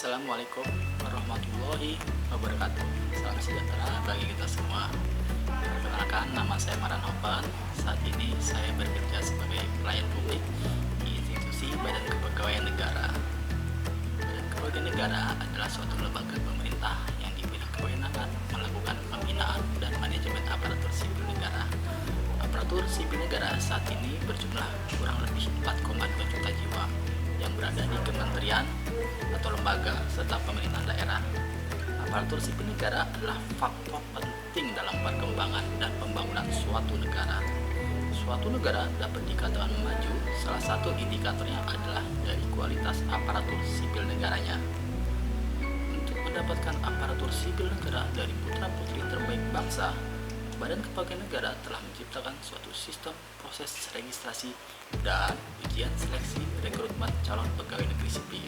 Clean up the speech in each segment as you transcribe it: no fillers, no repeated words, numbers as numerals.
Assalamualaikum warahmatullahi wabarakatuh. Salam sejahtera bagi kita semua. Perkenalkan, nama saya Maranovan. Saat ini saya bekerja sebagai pelayan publik di institusi Badan Kepegawaian Negara. Badan Kepegawaian Negara adalah suatu lembaga pemerintah yang diberi kewenangan melakukan pembinaan dan manajemen aparatur sipil negara. Aparatur sipil negara saat ini berjumlah kurang lebih 4,2 juta jiwa yang berada di kementerian atau lembaga serta pemerintah daerah. Aparatur sipil negara adalah faktor penting dalam perkembangan dan pembangunan suatu negara. Suatu negara dapat dikatakan maju, salah satu indikatornya adalah dari kualitas aparatur sipil negaranya. Untuk mendapatkan aparatur sipil negara dari putra-putri terbaik bangsa, Badan Kepegawaian Negara telah menciptakan suatu sistem proses registrasi dan ujian seleksi rekrutmen calon pegawai negeri sipil.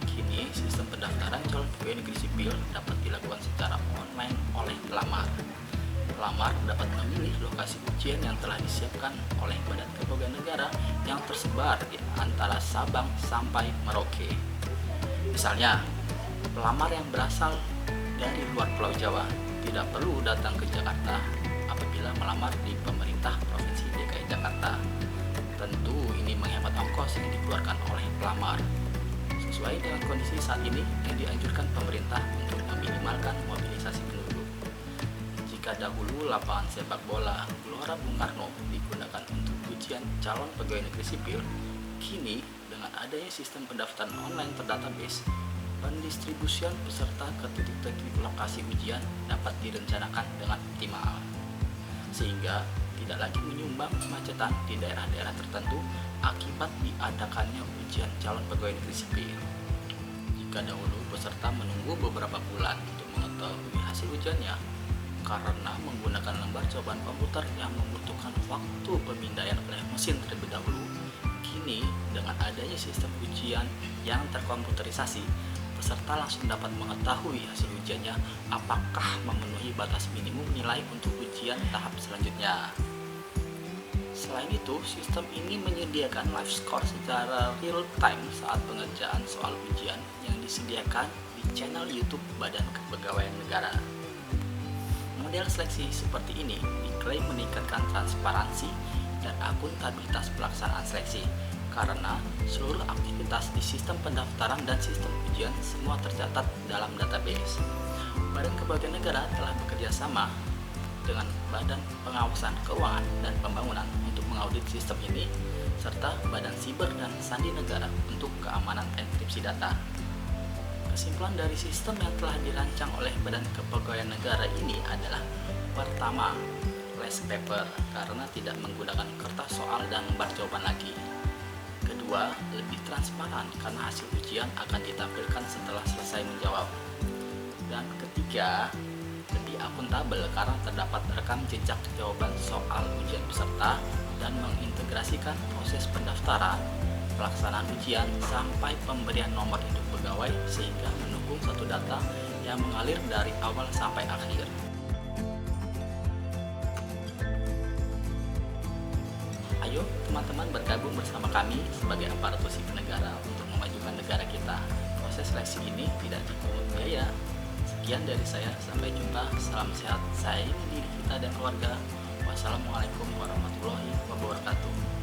Kini, sistem pendaftaran calon pegawai negeri sipil dapat dilakukan secara online oleh pelamar. Pelamar dapat memilih lokasi ujian yang telah disiapkan oleh Badan Kepegawaian Negara yang tersebar di antara Sabang sampai Merauke. Misalnya, pelamar yang berasal dari luar Pulau Jawa tidak perlu datang ke Jakarta apabila melamar di pemerintah Provinsi DKI Jakarta. Tentu ini menghemat ongkos yang dikeluarkan oleh pelamar. Sesuai dengan kondisi saat ini yang dianjurkan pemerintah untuk meminimalkan mobilisasi penduduk. Jika dahulu lapangan sepak bola Gelora Bung Karno digunakan untuk ujian calon pegawai negeri sipil, kini dengan adanya sistem pendaftaran online terdatabase, pendistribusian peserta ke titik-titik lokasi ujian dapat direncanakan dengan optimal, sehingga tidak lagi menyumbang kemacetan di daerah-daerah tertentu akibat diadakannya ujian calon pegawai negeri sipil. Jika dahulu peserta menunggu beberapa bulan untuk mengetahui hasil ujiannya karena menggunakan lembar jawaban komputer yang membutuhkan waktu pemindaian oleh mesin terlebih dahulu, kini dengan adanya sistem ujian yang terkomputerisasi, peserta langsung dapat mengetahui hasil ujiannya apakah memenuhi batas minimum nilai untuk ujian tahap selanjutnya. Selain itu, sistem ini menyediakan live score secara real time saat pengerjaan soal ujian yang disediakan di channel YouTube Badan Kepegawaian Negara. Model seleksi seperti ini diklaim meningkatkan transparansi dan akuntabilitas pelaksanaan seleksi, karena seluruh aktivitas di sistem pendaftaran dan sistem ujian semua tercatat dalam database. Badan Kepegawaian Negara telah bekerja sama dengan Badan Pengawasan Keuangan dan Pembangunan untuk mengaudit sistem ini, serta Badan Siber dan Sandi Negara untuk keamanan enkripsi data. Kesimpulan dari sistem yang telah dirancang oleh Badan Kepegawaian Negara ini adalah: pertama, less paper karena tidak menggunakan kertas soal dan lembar jawaban lagi. Kedua, lebih transparan karena hasil ujian akan ditampilkan setelah selesai menjawab. Dan ketiga, lebih akuntabel karena terdapat rekam jejak jawaban soal ujian peserta dan mengintegrasikan proses pendaftaran, pelaksanaan ujian, sampai pemberian nomor induk pegawai sehingga mendukung satu data yang mengalir dari awal sampai akhir. Ayo teman-teman bergabung bersama kami sebagai aparatur sipil negara untuk memajukan negara kita. Proses seleksi ini tidak dipungut biaya. Sekian dari saya, sampai jumpa. Salam sehat, sayangi diri kita dan keluarga. Wassalamualaikum warahmatullahi wabarakatuh.